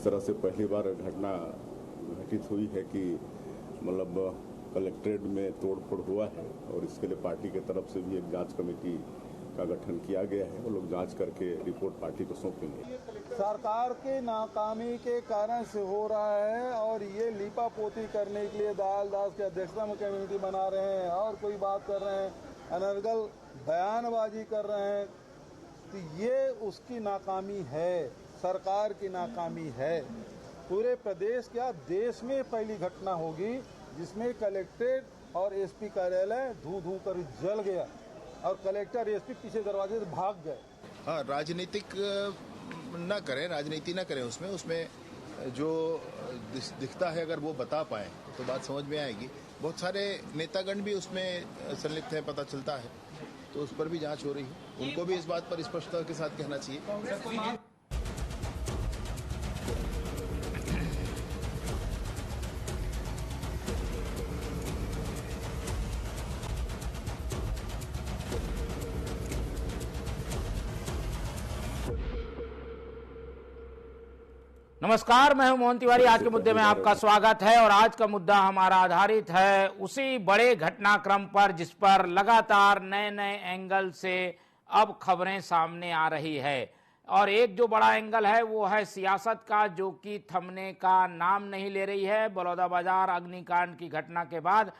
तरह से पहली बार घटना घटित हुई है कि मतलब कलेक्ट्रेट में तोड़फोड़ हुआ है और इसके लिए पार्टी की तरफ से भी एक जांच कमेटी का गठन किया गया है। वो लोग जांच करके रिपोर्ट पार्टी को सौंपेंगे। सरकार की नाकामी के कारण से हो रहा है और ये लीपापोती करने के लिए दयाल दास की अध्यक्षता में कमेटी बना रहे हैं और कोई बात कर रहे हैं, अनर्गल बयानबाजी कर रहे हैं, तो ये उसकी नाकामी है, सरकार की नाकामी है। पूरे प्रदेश क्या देश में पहली घटना होगी जिसमें कलेक्ट्रेट और एसपी कार्यालय धू धू कर जल गया और कलेक्टर एसपी पीछे दरवाजे से भाग गए। हाँ, राजनीतिक न करें, राजनीति न करें उसमें जो दिखता है अगर वो बता पाए तो बात समझ में आएगी। बहुत सारे नेतागण भी उसमें संलिप्त है, पता चलता है, तो उस पर भी जांच हो रही है। उनको भी इस बात पर स्पष्टता के साथ कहना चाहिए। नमस्कार, मैं हूं मोहन तिवारी। आज के मुद्दे में आपका स्वागत है और आज का मुद्दा हमारा आधारित है उसी बड़े घटनाक्रम पर जिस पर लगातार नए नए एंगल से अब खबरें सामने आ रही है। और एक जो बड़ा एंगल है वो है सियासत का, जो कि थमने का नाम नहीं ले रही है। बलौदाबाजार अग्निकांड की घटना के बाद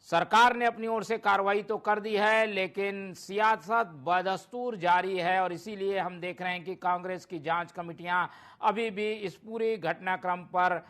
सरकार ने अपनी ओर से कार्रवाई तो कर दी है, लेकिन सियासत बदस्तूर जारी है और इसीलिए हम देख रहे हैं कि कांग्रेस की जांच कमेटियां अभी भी इस पूरे घटनाक्रम पर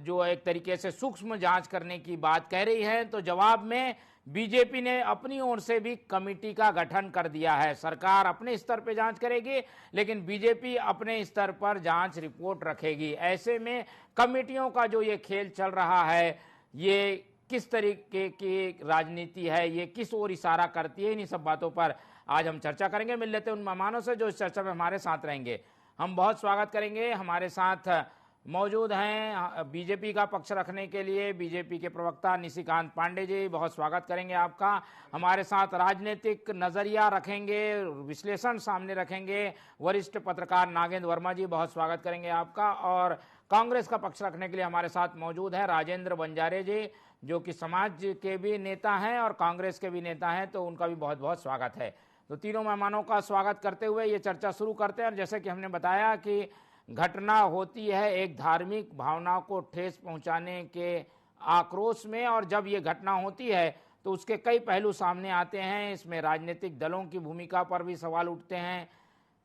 जो एक तरीके से सूक्ष्म जांच करने की बात कह रही है। तो जवाब में बीजेपी ने अपनी ओर से भी कमेटी का गठन कर दिया है। सरकार अपने स्तर पर जांच करेगी, लेकिन बीजेपी अपने स्तर पर जांच रिपोर्ट रखेगी। ऐसे में कमेटियों का जो ये खेल चल रहा है, ये किस तरीके की राजनीति है, ये किस ओर इशारा करती है, इन्हीं सब बातों पर आज हम चर्चा करेंगे। मिल लेते हैं उन मेहमानों से जो इस चर्चा में हमारे साथ रहेंगे। हम बहुत स्वागत करेंगे। हमारे साथ मौजूद हैं बीजेपी का पक्ष रखने के लिए बीजेपी के प्रवक्ता निशिकांत पांडे जी, बहुत स्वागत करेंगे आपका। हमारे साथ राजनीतिक नजरिया रखेंगे, विश्लेषण सामने रखेंगे वरिष्ठ पत्रकार नागेंद्र वर्मा जी, बहुत स्वागत करेंगे आपका। और कांग्रेस का पक्ष रखने के लिए हमारे साथ मौजूद हैं राजेंद्र बंजारे जी, जो कि समाज के भी नेता हैं और कांग्रेस के भी नेता हैं, तो उनका भी बहुत बहुत स्वागत है। तो तीनों मेहमानों का स्वागत करते हुए ये चर्चा शुरू करते हैं। और जैसे कि हमने बताया कि घटना होती है एक धार्मिक भावना को ठेस पहुंचाने के आक्रोश में, और जब ये घटना होती है तो उसके कई पहलू सामने आते हैं। इसमें राजनीतिक दलों की भूमिका पर भी सवाल उठते हैं,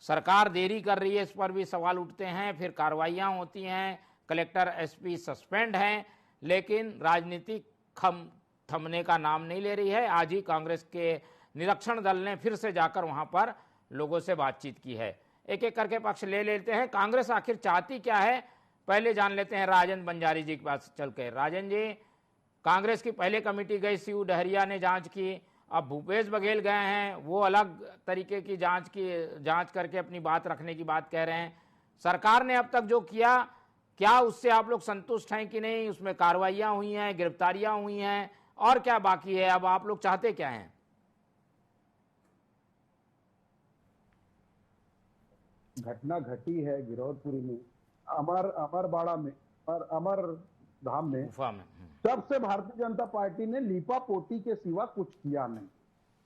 सरकार देरी कर रही है इस पर भी सवाल उठते हैं, फिर कार्रवाइयाँ होती हैं, कलेक्टर एसपी सस्पेंड हैं, लेकिन राजनीति थमने का नाम नहीं ले रही है। आज ही कांग्रेस के निरीक्षण दल ने फिर से जाकर वहां पर लोगों से बातचीत की है। एक एक करके पक्ष ले लेते हैं। कांग्रेस आखिर चाहती क्या है, पहले जान लेते हैं राजेंद्र बंजारी जी के पास चल के। राजेंद्र जी, कांग्रेस की पहले कमेटी गई, शिव डहरिया ने जांच की, अब भूपेश बघेल गए हैं, वो अलग तरीके की जांच करके अपनी बात रखने की बात कह रहे हैं। सरकार ने अब तक जो किया, क्या उससे आप लोग संतुष्ट हैं कि नहीं? उसमें कार्रवाइयां हुई हैं, गिरफ्तारियां हुई हैं, और क्या बाकी है? अब आप लोग चाहते क्या हैं? घटना घटी है गिरौदपुरी में, अमरबाड़ा में और अमर धाम में, तब से भारतीय जनता पार्टी ने लीपापोती के सिवा कुछ किया नहीं।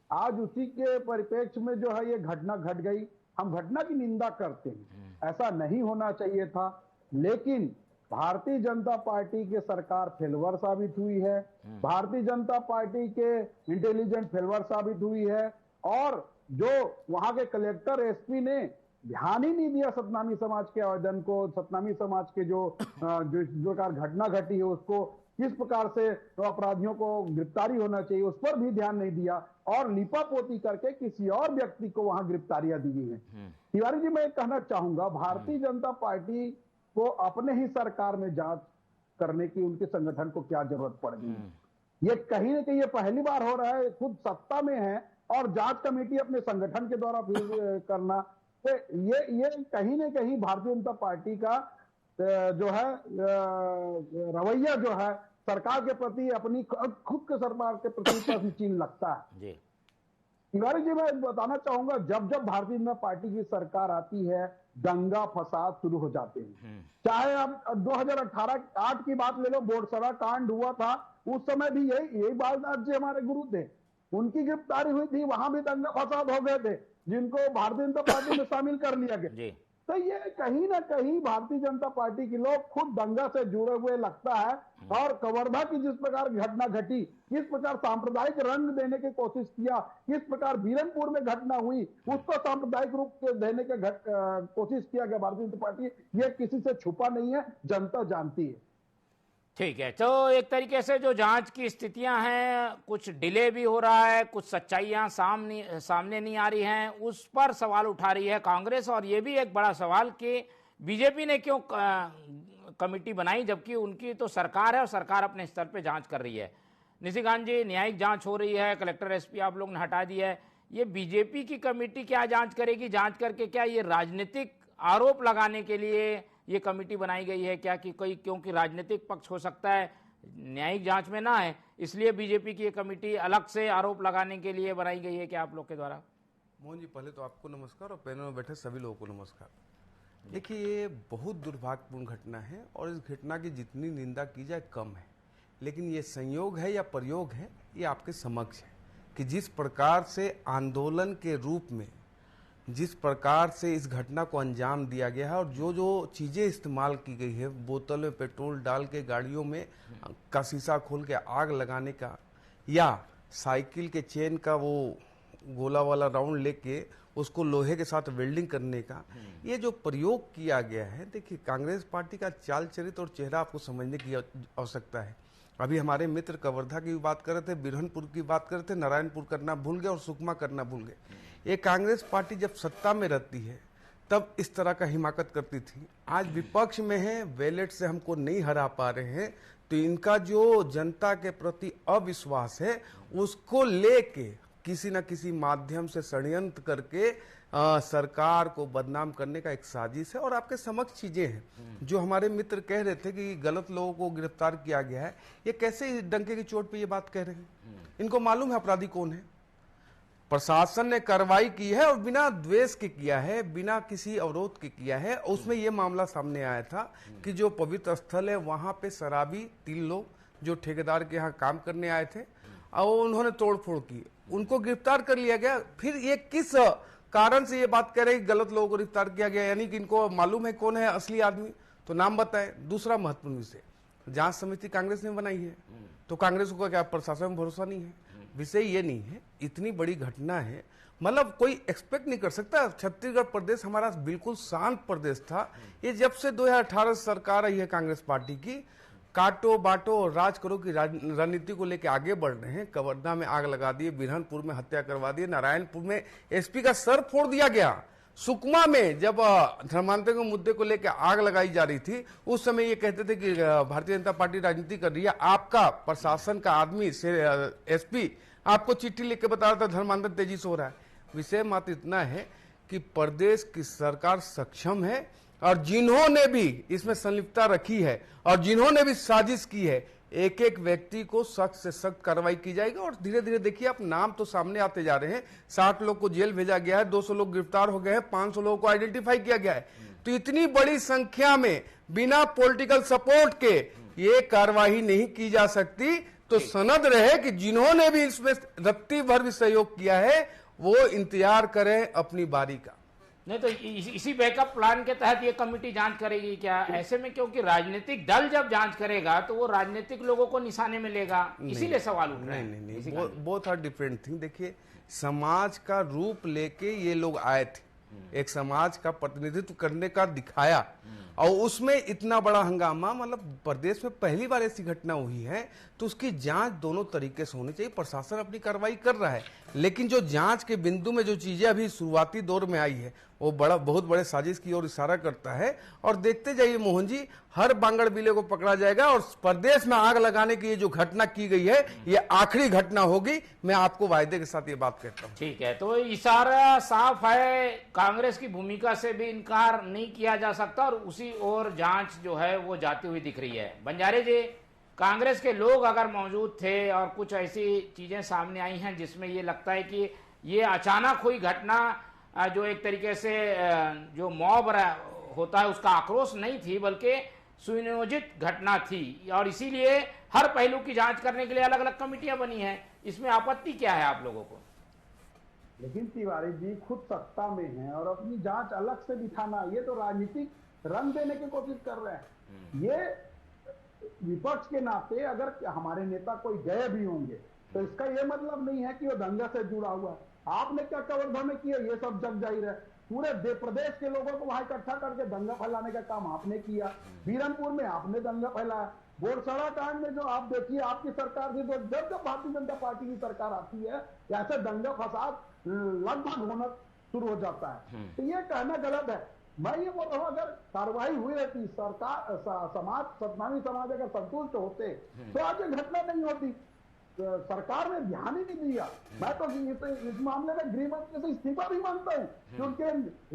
आज उसी के परिप्रेक्ष्य में जो है ये घटना घट गई, हम घटना की निंदा करते हैं, ऐसा नहीं होना चाहिए था। लेकिन भारतीय जनता पार्टी की सरकार फेलवर साबित हुई है, भारतीय जनता पार्टी के इंटेलिजेंट फेलवर साबित हुई है, और जो वहां के कलेक्टर एसपी ने ध्यान ही नहीं दिया सतनामी समाज के आवेदन को, सतनामी समाज के जो घटना घटी है उसको किस प्रकार से अपराधियों को गिरफ्तारी होना चाहिए उस पर भी ध्यान नहीं दिया, और लीपापोती करके किसी और व्यक्ति को वहां गिरफ्तारियां दी गई हैं। तिवारी जी, मैं कहना चाहूंगा भारतीय जनता पार्टी को अपने ही सरकार में जांच करने की उनके संगठन को क्या जरूरत पड़ गई। ये कहीं ना कहीं ये पहली बार हो रहा है, खुद सत्ता में है और जांच कमेटी अपने संगठन के द्वारा फिर करना, तो ये कहीं ना कहीं भारतीय जनता पार्टी का जो है रवैया जो है सरकार के प्रति, अपनी खुद के सरकार के प्रति प्रश्न चिन्ह लगता है। तिवारी जी, मैं बताना चाहूंगा, जब जब भारतीय जनता पार्टी की सरकार आती है दंगा फसाद शुरू हो जाते हैं। चाहे अब 2018-8 की बात ले लो, बोरसरा कांड हुआ था, उस समय भी यही बालनाथ जी हमारे गुरु थे, उनकी गिरफ्तारी हुई थी, वहां भी दंगा फसाद हो गए थे, जिनको भारतीय जनता पार्टी में शामिल कर लिया गया। तो ये कहीं ना कहीं भारतीय जनता पार्टी के लोग खुद दंगा से जुड़े हुए लगता है। और कवर्धा की जिस प्रकार घटना घटी, किस प्रकार सांप्रदायिक रंग देने की कोशिश किया, किस प्रकार बीरनपुर में घटना हुई, उसको सांप्रदायिक रूप देने की कोशिश किया गया भारतीय जनता पार्टी, ये किसी से छुपा नहीं है, जनता जानती है। ठीक है, तो एक तरीके से जो जांच की स्थितियां हैं, कुछ डिले भी हो रहा है, कुछ सच्चाइयां सामने नहीं आ रही हैं, उस पर सवाल उठा रही है कांग्रेस। और ये भी एक बड़ा सवाल कि बीजेपी ने क्यों कमेटी बनाई, जबकि उनकी तो सरकार है और सरकार अपने स्तर पे जांच कर रही है। निशिकांत जी, न्यायिक जांच हो रही है, कलेक्टर एसपी आप लोग ने हटा दिया है, ये बीजेपी की कमेटी क्या जांच करेगी? जांच करके क्या ये राजनीतिक आरोप लगाने के लिए ये कमेटी बनाई गई है क्या, कि कोई क्योंकि राजनीतिक पक्ष हो सकता है न्यायिक जांच में ना है, इसलिए बीजेपी की ये कमेटी अलग से आरोप लगाने के लिए बनाई गई है क्या आप लोग के द्वारा? मोहन जी, पहले तो आपको नमस्कार और पैनल में बैठे सभी लोगों को नमस्कार। देखिए, ये बहुत दुर्भाग्यपूर्ण घटना है और इस घटना की जितनी निंदा की जाए कम है, लेकिन ये संयोग है या प्रयोग है, ये आपके समक्ष है कि जिस प्रकार से आंदोलन के रूप में जिस प्रकार से इस घटना को अंजाम दिया गया है और जो जो चीज़ें इस्तेमाल की गई है, बोतल में पेट्रोल डाल के गाड़ियों में का शीशा खोल के आग लगाने का, या साइकिल के चेन का वो गोला वाला राउंड लेके उसको लोहे के साथ वेल्डिंग करने का, ये जो प्रयोग किया गया है, देखिए कांग्रेस पार्टी का चाल चरित्र और चेहरा आपको समझने की आवश्यकता है। अभी हमारे मित्र कवर्धा की बात कर रहे थे, बिरहनपुर की बात कर रहे थे, नारायणपुर करना भूल गए और सुकमा करना भूल गए। ये कांग्रेस पार्टी जब सत्ता में रहती है तब इस तरह का हिमाकत करती थी, आज विपक्ष में है, बैलेट से हमको नहीं हरा पा रहे हैं, तो इनका जो जनता के प्रति अविश्वास है उसको लेके किसी न किसी माध्यम से षड्यंत्र करके सरकार को बदनाम करने का एक साजिश है। और आपके समक्ष चीजें हैं जो हमारे मित्र कह रहे थे कि गलत लोगों को गिरफ्तार किया गया है, ये कैसे डंके की चोट पे ये बात कह रहे हैं? इनको मालूम है अपराधी कौन है, प्रशासन ने कार्रवाई की है और बिना द्वेष के किया है, बिना किसी अवरोध के किया है। उसमें यह मामला सामने आया था कि जो पवित्र स्थल है वहां पे शराबी 3 लोग जो ठेकेदार के यहाँ काम करने आए थे और उन्होंने तोड़फोड़ की, उनको गिरफ्तार कर लिया गया। फिर ये किस कारण से ये बात कह रहे हैं कि गलत लोगों को गिरफ्तार किया गया, यानी कि इनको मालूम है कौन है असली आदमी, तो नाम बताए। दूसरा महत्वपूर्ण विषय, जांच समिति कांग्रेस ने बनाई है, तो कांग्रेस को क्या प्रशासन में भरोसा नहीं है? विषय ये नहीं है, इतनी बड़ी घटना है, मतलब कोई एक्सपेक्ट नहीं कर सकता। छत्तीसगढ़ प्रदेश हमारा बिल्कुल शांत प्रदेश था, ये जब से 2018 सरकार आई है कांग्रेस पार्टी की, काटो बांटो और राज करो की रणनीति को लेकर आगे बढ़ रहे हैं। कवर्धा में आग लगा दिए, बिरहनपुर में हत्या करवा दिए, नारायणपुर में एसपी का सर फोड़ दिया गया, सुकमा में जब धर्मांतरण के मुद्दे को लेकर आग लगाई जा रही थी उस समय ये कहते थे कि भारतीय जनता पार्टी राजनीति कर रही है। आपका प्रशासन का आदमी एसपी आपको चिट्ठी लिख के बता रहा था धर्मांतरण तेजी से हो रहा है। विषय मात्र इतना है कि प्रदेश की सरकार सक्षम है और जिन्होंने भी इसमें संलिप्तता रखी है और जिन्होंने भी साजिश की है, एक एक व्यक्ति को सख्त से सख्त कार्रवाई की जाएगी। और धीरे धीरे देखिए आप नाम तो सामने आते जा रहे हैं, 60 लोग को जेल भेजा गया है, 200 लोग गिरफ्तार हो गए हैं, 500 लोगों को आइडेंटिफाई किया गया है। तो इतनी बड़ी संख्या में बिना पॉलिटिकल सपोर्ट के ये कार्रवाई नहीं की जा सकती। तो सनद रहे कि जिन्होंने भी इसमें रत्ती भर भी सहयोग किया है वो इंतजार करें अपनी बारी का। नहीं तो इसी बैकअप प्लान के तहत ये कमेटी जांच करेगी क्या ऐसे में? क्योंकि राजनीतिक दल जब जांच करेगा तो वो राजनीतिक लोगों को निशाने में लेगा, इसीलिए सवाल उठ रहा है। नहीं, बोथ आर डिफरेंट थिंग। देखिए, समाज का रूप लेके ये लोग आए थे, एक समाज का प्रतिनिधित्व करने का दिखाया और उसमें इतना बड़ा हंगामा, मतलब प्रदेश में पहली बार ऐसी घटना हुई है, तो उसकी जांच दोनों तरीके से होनी चाहिए। प्रशासन अपनी कार्रवाई कर रहा है, लेकिन जो जांच के बिंदु में जो चीजें अभी शुरुआती दौर में आई है वो बहुत बड़े साजिश की ओर इशारा करता है। और देखते जाइए मोहन जी, हर बांगड़ बिले को पकड़ा जाएगा और प्रदेश में आग लगाने की ये जो घटना की गई है ये आखिरी घटना होगी, मैं आपको वायदे के साथ ये बात कहता हूँ। ठीक है, तो इशारा साफ है, कांग्रेस की भूमिका से भी इनकार नहीं किया जा सकता और उसी ओर जांच जो है वो जाती हुई दिख रही है। बंजारे जी, कांग्रेस के लोग अगर मौजूद थे और कुछ ऐसी चीजें सामने आई हैं जिसमें ये लगता है कि ये अचानक हुई घटना जो एक तरीके से जो मॉब होता है उसका आक्रोश नहीं थी, बल्कि सुनियोजित घटना थी, और इसीलिए हर पहलू की जांच करने के लिए अलग अलग कमेटियां बनी हैं। इसमें आपत्ति क्या है आप लोगों को? लेकिन तिवारी जी खुद सत्ता में हैं और अपनी जांच अलग से दिखाना, ये तो राजनीतिक रंग देने की कोशिश कर रहे हैं। ये विपक्ष के नाते अगर हमारे नेता कोई गए भी होंगे तो इसका ये मतलब नहीं है कि वो दंगा से जुड़ा हुआ है। आपने क्या कवर्धा में किया ये सब जग जाहिर है। पूरे प्रदेश के लोगों को वहां इकट्ठा करके दंगा फैलाने का काम आपने किया। बीरनपुर में आपने दंगा फैलाया। बोरसड़ा कांड में जो आप देखिए आपकी सरकार थी, तो जब जब भारतीय जनता पार्टी की सरकार आती है ऐसे दंगा फसाद लगभग होना शुरू हो जाता है। तो ये कहना गलत है। मैं ये बोल रहा हूं अगर कार्रवाई हुई रहती, सरकार समाज सतनामी समाज अगर संतुष्ट होते तो आज ये घटना नहीं होती। सरकार ने ध्यान ही नहीं दिया। मैं तो इस मामले में गृह मंत्री से इस्तीफा भी मांगता हूँ, क्योंकि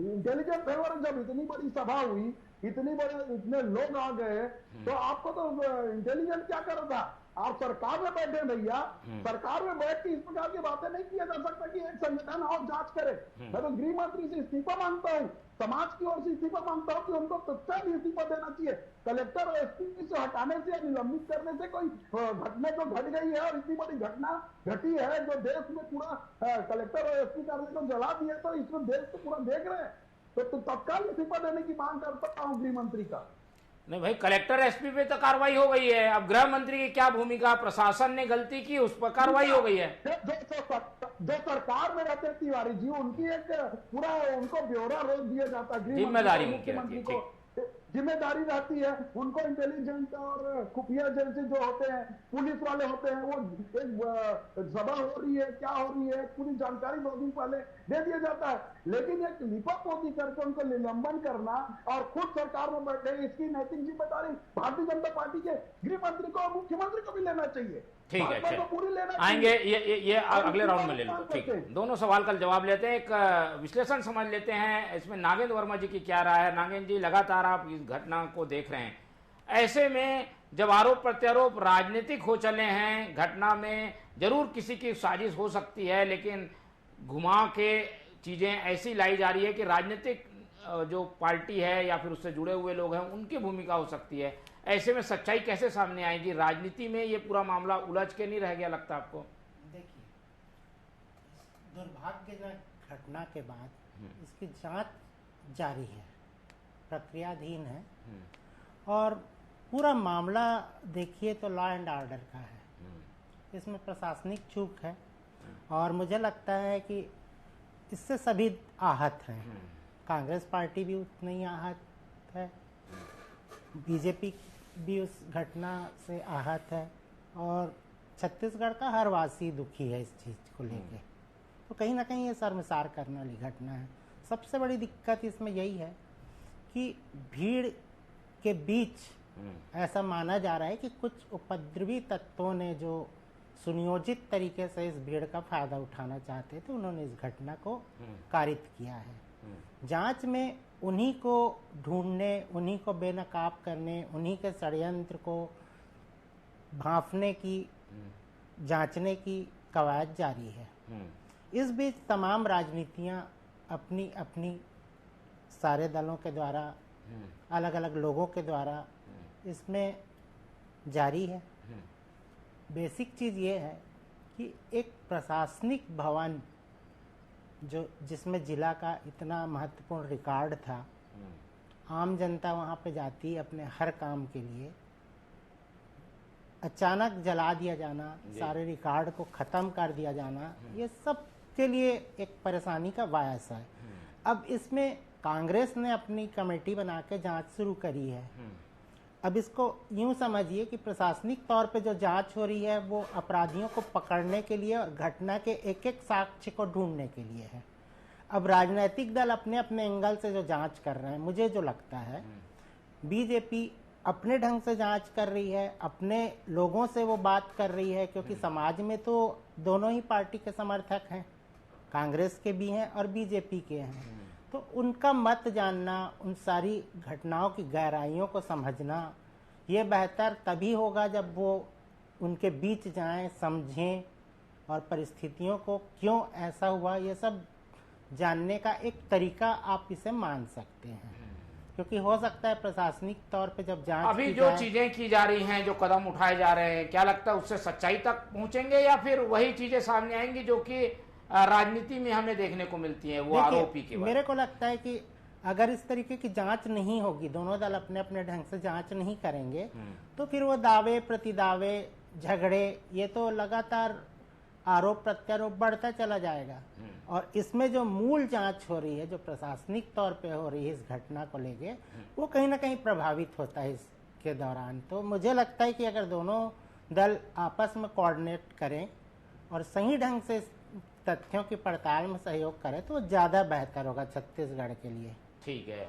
इंटेलिजेंस फेवर जब इतनी बड़ी सभा हुई, इतने लोग आ गए, तो आपको तो इंटेलिजेंस क्या कर रहा था? आप सरकार में बैठे भैया, सरकार में बैठ के इस प्रकार की बातें नहीं किया जा सकता कि एक संगठन और जांच करे। मैं तो गृह मंत्री से इस्तीफा मांगता हूँ, समाज की ओर से इस्तीफा मांगता हूँ कि उनको तत्काल इस्तीफा देना चाहिए। कलेक्टर और एसपी से हटाने से या निलंबित करने से कोई घटना जो घट गई है और इतनी बड़ी घटना घटी है जो देश में पूरा कलेक्टर और एसपी कार्यालय को जला दिया, तो इसमें देश तो पूरा देख रहे हैं, तो तत्काल इस्तीफा देने की मांग करता हूँ गृह मंत्री का। नहीं भाई, कलेक्टर एसपी पे तो कार्रवाई हो गई है, अब गृह मंत्री की क्या भूमिका? प्रशासन ने गलती की, उस पर कार्रवाई हो गई है। जो सरकार में रहते तिवारी जी, उनकी एक पूरा उनको ब्यौरा रोज दिया जाता है। जिम्मेदारी मुख्यमंत्री को जिम्मेदारी रहती है, उनको इंटेलिजेंस और खुफिया एजेंसी जो होते हैं, पुलिस वाले होते हैं, वो एक सभा हो रही है क्या हो रही है पूरी जानकारी 2 दिन पहले दे दिया जाता है। लेकिन एक लिपापोती करके उनको निलंबन करना और खुद सरकार में बैठे, इसकी नैतिक जिम्मेदारी भारतीय जनता पार्टी के गृह मंत्री को और मुख्यमंत्री को भी लेना चाहिए। ठीक है, आएंगे ये अगले राउंड में ले लो। ठीक है, दोनों सवाल का जवाब लेते हैं, एक विश्लेषण समझ लेते हैं। इसमें नागेंद्र वर्मा जी की क्या राय है? नागेंद्र जी, लगातार आप इस घटना को देख रहे हैं, ऐसे में जब आरोप प्रत्यारोप राजनीतिक हो चले हैं, घटना में जरूर किसी की साजिश हो सकती है, लेकिन घुमा के चीजें ऐसी लाई जा रही है कि राजनीतिक जो पार्टी है या फिर उससे जुड़े हुए लोग हैं उनकी भूमिका हो सकती है। ऐसे में सच्चाई कैसे सामने आएगी? राजनीति में ये पूरा मामला उलझ के नहीं रह गया लगता आपको? देखिए, दुर्भाग्यजनक घटना के बाद इसकी जांच जारी है, प्रक्रियाधीन है, और पूरा मामला देखिए तो लॉ एंड ऑर्डर का है। इसमें प्रशासनिक चूक है और मुझे लगता है कि इससे सभी आहत हैं। कांग्रेस पार्टी भी उतनी ही आहत है, बीजेपी भी उस घटना से आहत है, और छत्तीसगढ़ का हर वासी दुखी है इस चीज़ को लेके। तो कहीं ना कहीं ये शर्मसार करने वाली घटना है। सबसे बड़ी दिक्कत इसमें यही है कि भीड़ के बीच ऐसा माना जा रहा है कि कुछ उपद्रवी तत्वों ने जो सुनियोजित तरीके से इस भीड़ का फायदा उठाना चाहते थे, उन्होंने इस घटना को कारित किया है। जांच में उन्हीं को ढूंढने, उन्हीं को बेनकाब करने, उन्हीं के षड्यंत्र को भांपने की, जांचने की कवायद जारी है। इस बीच तमाम राजनीतियां अपनी अपनी सारे दलों के द्वारा, अलग अलग लोगों के द्वारा इसमें जारी है। बेसिक चीज़ ये है कि एक प्रशासनिक भवन जो जिसमें जिला का इतना महत्वपूर्ण रिकॉर्ड था, आम जनता वहाँ पे जाती अपने हर काम के लिए, अचानक जला दिया जाना, सारे रिकॉर्ड को ख़त्म कर दिया जाना, ये सब के लिए एक परेशानी का बायस है। अब इसमें कांग्रेस ने अपनी कमेटी बना के जाँच शुरू करी है। अब इसको यूं समझिए कि प्रशासनिक तौर पे जो जांच हो रही है वो अपराधियों को पकड़ने के लिए और घटना के एक एक साक्ष्य को ढूंढने के लिए है। अब राजनीतिक दल अपने अपने एंगल से जो जांच कर रहे हैं, मुझे जो लगता है बीजेपी अपने ढंग से जांच कर रही है, अपने लोगों से वो बात कर रही है, क्योंकि समाज में तो दोनों ही पार्टी के समर्थक हैं, कांग्रेस के भी हैं और बीजेपी के हैं। तो उनका मत जानना, उन सारी घटनाओं की गहराइयों को समझना, ये बेहतर तभी होगा जब वो उनके बीच जाएं, समझें और परिस्थितियों को क्यों ऐसा हुआ ये सब जानने का एक तरीका आप इसे मान सकते हैं, क्योंकि हो सकता है प्रशासनिक तौर पे जब जांच अभी जो चीजें की जा रही हैं, जो कदम उठाए जा रहे हैं, क्या लगता है उससे सच्चाई तक पहुंचेंगे या फिर वही चीजें सामने आएंगी जो कि राजनीति में हमें देखने को मिलती हैं, वो आरोपी के बाद? मेरे को लगता है कि अगर इस तरीके की जांच नहीं होगी, दोनों दल अपने अपने ढंग से जांच नहीं करेंगे, तो फिर वो दावे प्रतिदावे, झगड़े, ये तो लगातार आरोप प्रत्यारोप बढ़ता चला जाएगा। और इसमें जो मूल जांच हो रही है, जो प्रशासनिक तौर पे हो रही है इस घटना को लेके, वो कहीं ना कहीं प्रभावित होता है इसके दौरान। तो मुझे लगता है कि अगर दोनों दल आपस में कोऑर्डिनेट करें और सही ढंग से तथ्यों की पड़ताल में सहयोग करें तो ज्यादा बेहतर होगा छत्तीसगढ़ के लिए। ठीक है,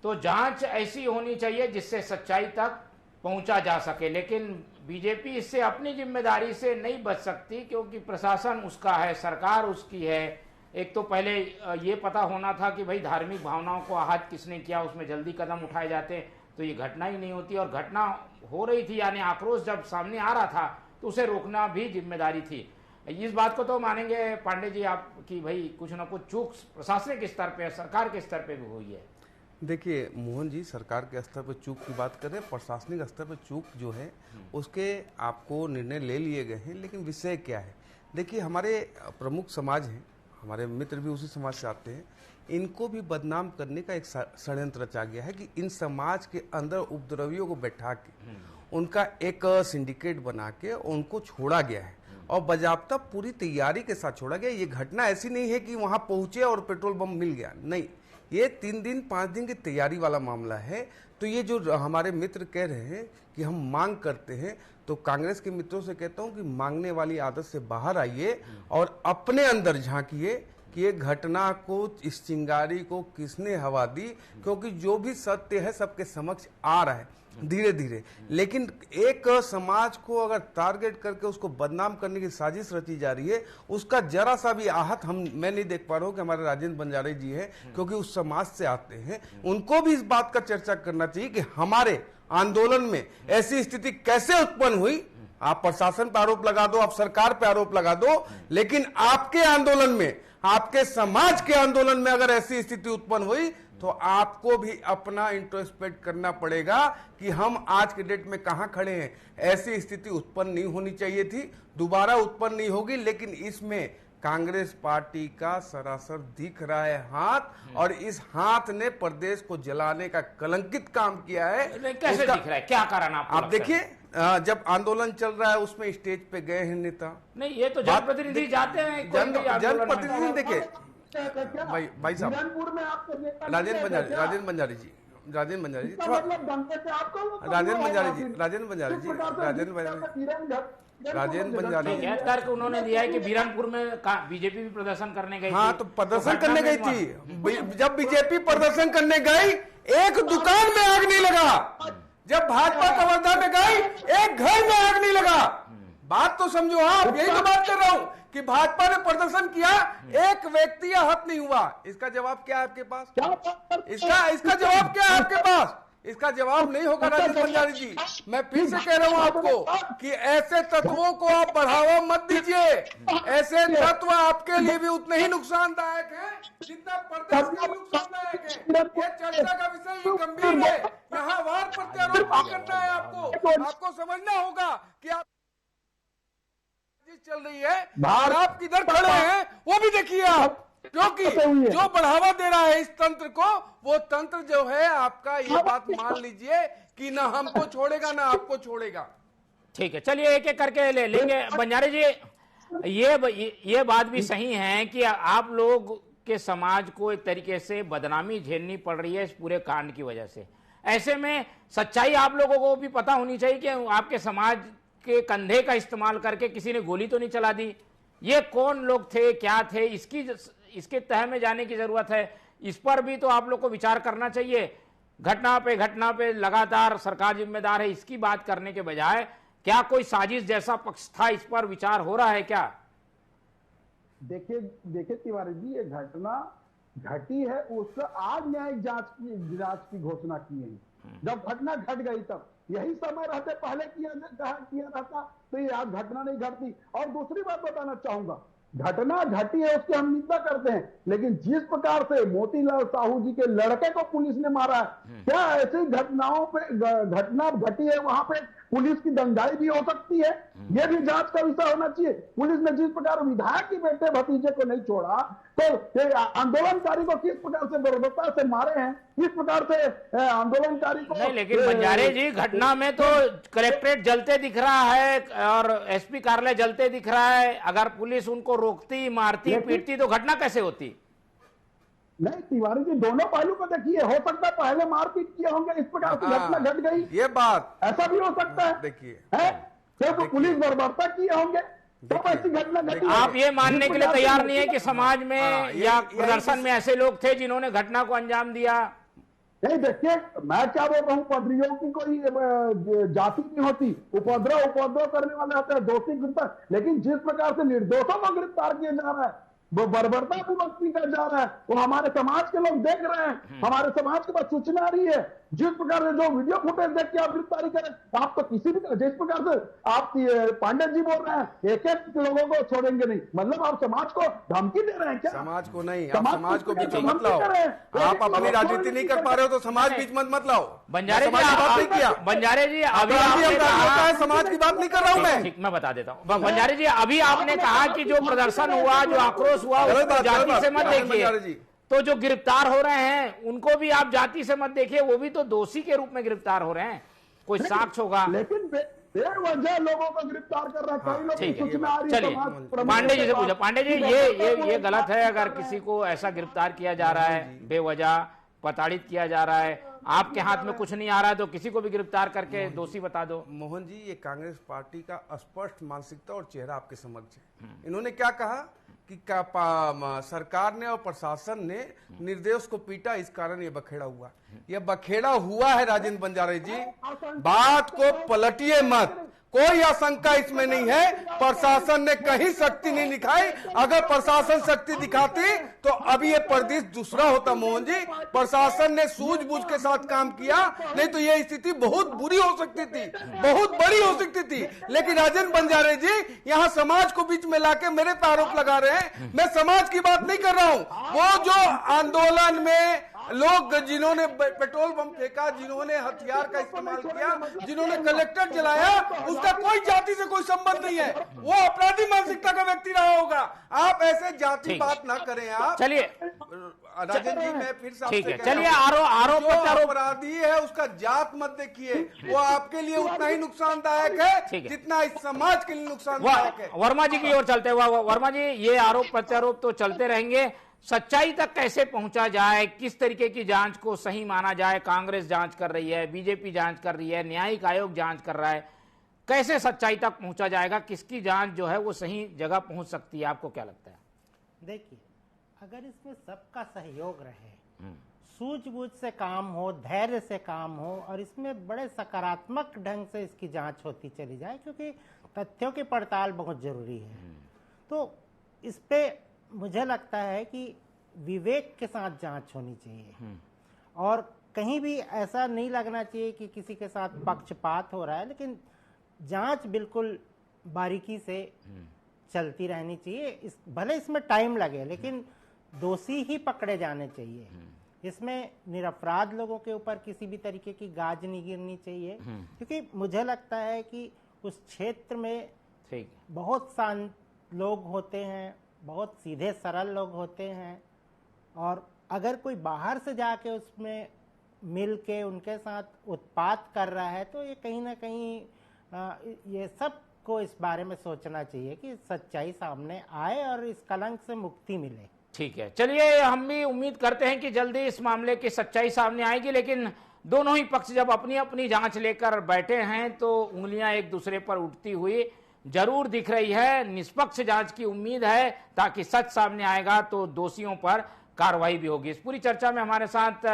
तो जांच ऐसी होनी चाहिए जिससे सच्चाई तक पहुंचा जा सके, लेकिन बीजेपी इससे अपनी जिम्मेदारी से नहीं बच सकती, क्योंकि प्रशासन उसका है, सरकार उसकी है। एक तो पहले ये पता होना था कि भाई धार्मिक भावनाओं को आहत किसने किया, उसमें जल्दी कदम उठाए जाते तो ये घटना ही नहीं होती, और घटना हो रही थी यानी आक्रोश जब सामने आ रहा था तो उसे रोकना भी जिम्मेदारी थी। इस बात को तो मानेंगे पांडे जी आप कि भाई कुछ ना कुछ चूक प्रशासनिक स्तर पे, सरकार के स्तर पे भी हुई है? देखिए मोहन जी, सरकार के स्तर पर चूक की बात करें, प्रशासनिक स्तर पर चूक जो है उसके आपको निर्णय ले लिए गए हैं, लेकिन विषय क्या है? देखिए हमारे प्रमुख समाज हैं, हमारे मित्र भी उसी समाज से आते हैं, इनको भी बदनाम करने का एक षड्यंत्र रचा गया है कि इन समाज के अंदर उपद्रवियों को बैठा के उनका एक सिंडिकेट बना के उनको छोड़ा गया है, और बाजाबता पूरी तैयारी के साथ छोड़ा गया। ये घटना ऐसी नहीं है कि वहां पहुंचे और पेट्रोल बम मिल गया, नहीं, ये 3 दिन 5 दिन की तैयारी वाला मामला है। तो ये जो हमारे मित्र कह रहे हैं कि हम मांग करते हैं, तो कांग्रेस के मित्रों से कहता हूं कि मांगने वाली आदत से बाहर आइए और अपने अंदर झांकिए कि ये घटना को, इस चिंगारी को किसने हवा दी, क्योंकि जो भी सत्य है सबके समक्ष आ रहा है धीरे धीरे। लेकिन एक समाज को अगर टारगेट करके उसको बदनाम करने की साजिश रची जा रही है, उसका जरा सा भी आहत मैं नहीं देख पा रहा हूं कि हमारे राजेंद्र बंजारे जी हैं, क्योंकि उस समाज से आते हैं, उनको भी इस बात का चर्चा करना चाहिए कि हमारे आंदोलन में ऐसी स्थिति कैसे उत्पन्न हुई। आप प्रशासन पर आरोप लगा दो, आप सरकार पर आरोप लगा दो, लेकिन आपके आंदोलन में, आपके समाज के आंदोलन में अगर ऐसी स्थिति उत्पन्न हुई तो आपको भी अपना इंट्रोस्पेक्ट करना पड़ेगा कि हम आज के डेट में कहां खड़े हैं। ऐसी स्थिति उत्पन्न नहीं होनी चाहिए थी, दोबारा उत्पन्न नहीं होगी, लेकिन इसमें कांग्रेस पार्टी का सरासर दिख रहा है हाथ, और इस हाथ ने प्रदेश को जलाने का कलंकित काम किया है। कैसे दिख रहा है, क्या कारण आप देखिए, जब आंदोलन चल रहा है उसमें स्टेज पे गए हैं नेता, नहीं ये तो जनप्रतिनिधि जाते हैं, जनप्रतिनिधि देखिए भाई साहब, राजेंद्र बंजारी जी तर्क उन्होंने दिया है कि बीरनपुर में बीजेपी भी प्रदर्शन करने गई। हाँ, तो प्रदर्शन करने गई थी। जब बीजेपी प्रदर्शन करने गई, एक दुकान में आग नहीं लगा। जब भाजपा कवर्धा में गई, एक घर में आग नहीं लगा। बात तो समझो आप, यही तो बात कर रहा हूं कि भाजपा ने प्रदर्शन किया, एक व्यक्ति आहत नहीं हुआ। इसका जवाब क्या है आपके पास? इसका जवाब क्या है आपके पास? इसका जवाब नहीं होगा राजेंद्र बंजारी जी। मैं फिर से कह रहा हूं आपको कि ऐसे तत्वों को आप बढ़ावा मत दीजिए। ऐसे तत्व आपके लिए भी उतने ही नुकसानदायक हैं जितना प्रदेश के लिए नुकसानदायक है। ये चर्चा का विषय गंभीर है, यहाँ वार प्रत्यारोप नहीं करना है। आपको समझना होगा कि आप चल रही है और आप किधर खड़े हैं वो भी देखिए आप, क्योंकि जो बढ़ावा दे रहा है इस तंत्र को, वो तंत्र जो है आपका, ये बात मान लीजिए कि ना हमको छोड़ेगा ना आपको छोड़ेगा। ठीक है, चलिए एक एक करके ले लेंगे। बंजारे जी, ये बात भी सही है कि आप लोग के समाज को एक तरीके से बदनामी झेलनी पड़ रही है इस पूरे कांड की वजह से। ऐसे में सच्चाई आप लोगों को भी पता होनी चाहिए कि आपके समाज के कंधे का इस्तेमाल करके किसी ने गोली तो नहीं चला दी। ये कौन लोग थे, क्या थे, इसके तह में जाने की जरूरत है। इस पर भी तो आप लोग को विचार करना चाहिए। घटना पे लगातार सरकार जिम्मेदार है, इसकी बात करने के बजाय क्या कोई साजिश जैसा पक्ष था, इस पर विचार हो रहा है क्या? देखिए तिवारी जी, ये घटना घटी है, उसका आज न्यायिक जांच की घोषणा की है। जब घटना घट गई तब यही समय रहते पहले किया रहता तो ये आज घटना नहीं घटती। और दूसरी बात बताना चाहूंगा घटना घटी है उसकी हम निंदा करते हैं, लेकिन जिस प्रकार से मोतीलाल साहू जी के लड़के को पुलिस ने मारा है, क्या ऐसी घटनाओं पे घटना घटी है वहां पे पुलिस की दंगाई भी हो सकती है? यह भी जांच का विषय होना चाहिए। पुलिस ने जिस प्रकार विधायक के बेटे भतीजे को नहीं छोड़ा, तो आंदोलनकारी को किस प्रकार से बर्बरता से मारे हैं, किस प्रकार से आंदोलनकारी को नहीं। लेकिन बंजारे जी, घटना में तो कलेक्ट्रेट जलते दिख रहा है और एसपी कार्यालय जलते दिख रहा है। अगर पुलिस उनको रोकती, मारती, पीटती तो घटना कैसे होती? नहीं तिवारी जी, दोनों पहलू को देखिए। हो सकता है पहले मारपीट किए होंगे, इस प्रकार की घटना घट गई, ये बात ऐसा भी हो सकता है। देखिए तो पुलिस बर्बरता किए होंगे तो ऐसी घटना घटी। आप ये मानने के लिए तैयार नहीं है कि समाज में या प्रदर्शन में ऐसे लोग थे जिन्होंने घटना को अंजाम दिया? नहीं देखिए, मैं क्या बोल रहा हूँ, उपद्रवियों की कोई जाति नहीं होती। उपद्रव करने वाले होते हैं, दोषी गिरफ्तार। लेकिन जिस प्रकार से निर्दोषों को गिरफ्तार किया जा रहा है, वो बर्बरता पूर्वक किया जा रहा है, वो हमारे समाज के लोग देख रहे हैं, हमारे समाज के पास सूचना आ रही है। जिस प्रकार से जो वीडियो फुटेज देख के आप गिरफ्तारी करें, आप तो किसी भी, जिस प्रकार से आप पांडे जी बोल रहे हैं, एक एक लोगों को छोड़ेंगे नहीं, मतलब आप समाज को धमकी दे रहे हैं क्या? समाज को नहीं, आप समाज को बीच में मत लाओ। आप अपनी राजनीति नहीं कर पा रहे हो तो समाज बीच मत लाओ। बंजारे जी, बात नहीं किया। बंजारे जी, अभी समाज की बात नहीं कर रहा हूं मैं। ठीक, मैं बता देता हूँ। बंजारे जी, अभी आपने कहा कि जो प्रदर्शन हुआ, जो आक्रोश हुआ, उसको जाति से मत देखिए। तो जो गिरफ्तार हो रहे हैं उनको भी आप जाति से मत देखिए, वो भी तो दोषी के रूप में गिरफ्तार हो रहे हैं, कोई साक्ष्य होगा। लेकिन बेवजह लोगों को गिरफ्तार कर रहा है, कई लोग की सूचना आ रही है। चलिए पांडे जी से पूछा। पांडे जी, ये गलत है अगर किसी को ऐसा गिरफ्तार किया जा रहा है, बेवजह प्रताड़ित किया जा रहा है, आपके हाथ में कुछ नहीं आ रहा है तो किसी को भी गिरफ्तार करके दोषी बता दो। मोहन जी, ये कांग्रेस पार्टी का स्पष्ट मानसिकता और चेहरा आपके समक्ष है। इन्होंने क्या कहा कि सरकार ने और प्रशासन ने निर्दोष को पीटा, इस कारण ये बखेड़ा हुआ। ये बखेड़ा हुआ है राजेंद्र बंजारे जी, बात को पलटिए मत, कोई आशंका इसमें नहीं है। प्रशासन ने कहीं शक्ति नहीं दिखाई। अगर प्रशासन शक्ति दिखाती तो अभी ये प्रदेश दूसरा होता मोहन जी। प्रशासन ने सूझबूझ के साथ काम किया, नहीं तो ये स्थिति बहुत बुरी हो सकती थी, बहुत बड़ी हो सकती थी। लेकिन राजेंद्र बंजारे जी यहाँ समाज को बीच में लाके मेरे पे आरोप लगा रहे हैं। मैं समाज की बात नहीं कर रहा हूँ। वो जो आंदोलन में लोग, जिन्होंने पेट्रोल बम फेंका, जिन्होंने हथियार का इस्तेमाल किया, जिन्होंने कलेक्टर जलाया, उसका कोई जाति से कोई संबंध नहीं है। वो अपराधी मानसिकता का व्यक्ति रहा होगा। आप ऐसे जाति बात ना करें। आप चलिए राजेंद्र जी, मैं फिर से ठीक है, चलिए आरोप अपराधी है उसका जात मत देखिए, वो आपके लिए उतना ही नुकसानदायक है जितना इस समाज के लिए नुकसानदायक है। वर्मा जी की ओर चलते हुए, वर्मा जी, ये आरोप प्रत्यारोप तो चलते रहेंगे, सच्चाई तक कैसे पहुंचा जाए, किस तरीके की जांच को सही माना जाए? कांग्रेस जांच कर रही है, बीजेपी जांच कर रही है, न्यायिक आयोग जांच कर रहा है, कैसे सच्चाई तक पहुंचा जाएगा? किसकी जांच जो है वो सही जगह पहुंच सकती है, आपको क्या लगता है? देखिए, अगर इसमें सबका सहयोग रहे, सूझबूझ से काम हो, धैर्य से काम हो और इसमें बड़े सकारात्मक ढंग से इसकी जांच होती चली जाए, क्योंकि तथ्यों की पड़ताल बहुत जरूरी है, तो इस पे मुझे लगता है कि विवेक के साथ जांच होनी चाहिए और कहीं भी ऐसा नहीं लगना चाहिए कि किसी के साथ पक्षपात हो रहा है, लेकिन जांच बिल्कुल बारीकी से चलती रहनी चाहिए। भले इसमें टाइम लगे, लेकिन दोषी ही पकड़े जाने चाहिए। इसमें निरपराध लोगों के ऊपर किसी भी तरीके की गाज नहीं गिरनी चाहिए, क्योंकि मुझे लगता है कि उस क्षेत्र में बहुत शांत लोग होते हैं, बहुत सीधे सरल लोग होते हैं, और अगर कोई बाहर से जाके उसमें मिल के उनके साथ उत्पात कर रहा है तो ये कहीं ना कहीं ये सब को इस बारे में सोचना चाहिए कि सच्चाई सामने आए और इस कलंक से मुक्ति मिले। ठीक है, चलिए हम भी उम्मीद करते हैं कि जल्दी इस मामले की सच्चाई सामने आएगी, लेकिन दोनों ही पक्ष जब अपनी अपनी जांच लेकर बैठे हैं तो उंगलियां एक दूसरे पर उठती हुई जरूर दिख रही है। निष्पक्ष जांच की उम्मीद है, ताकि सच सामने आएगा तो दोषियों पर कार्रवाई भी होगी। इस पूरी चर्चा में हमारे साथ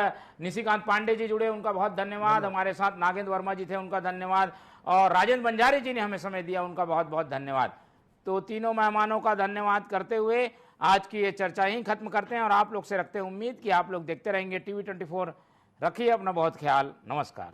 निशिकांत पांडे जी जुड़े, उनका बहुत धन्यवाद। हमारे साथ नागेंद्र वर्मा जी थे, उनका धन्यवाद, और राजेंद्र बंजारे जी ने हमें समय दिया, उनका बहुत बहुत धन्यवाद। तो तीनों मेहमानों का धन्यवाद करते हुए आज की ये चर्चा यहीं खत्म करते हैं और आप लोग से रखते हैं उम्मीद कि आप लोग देखते रहेंगे TV24। रखिए अपना बहुत ख्याल। नमस्कार।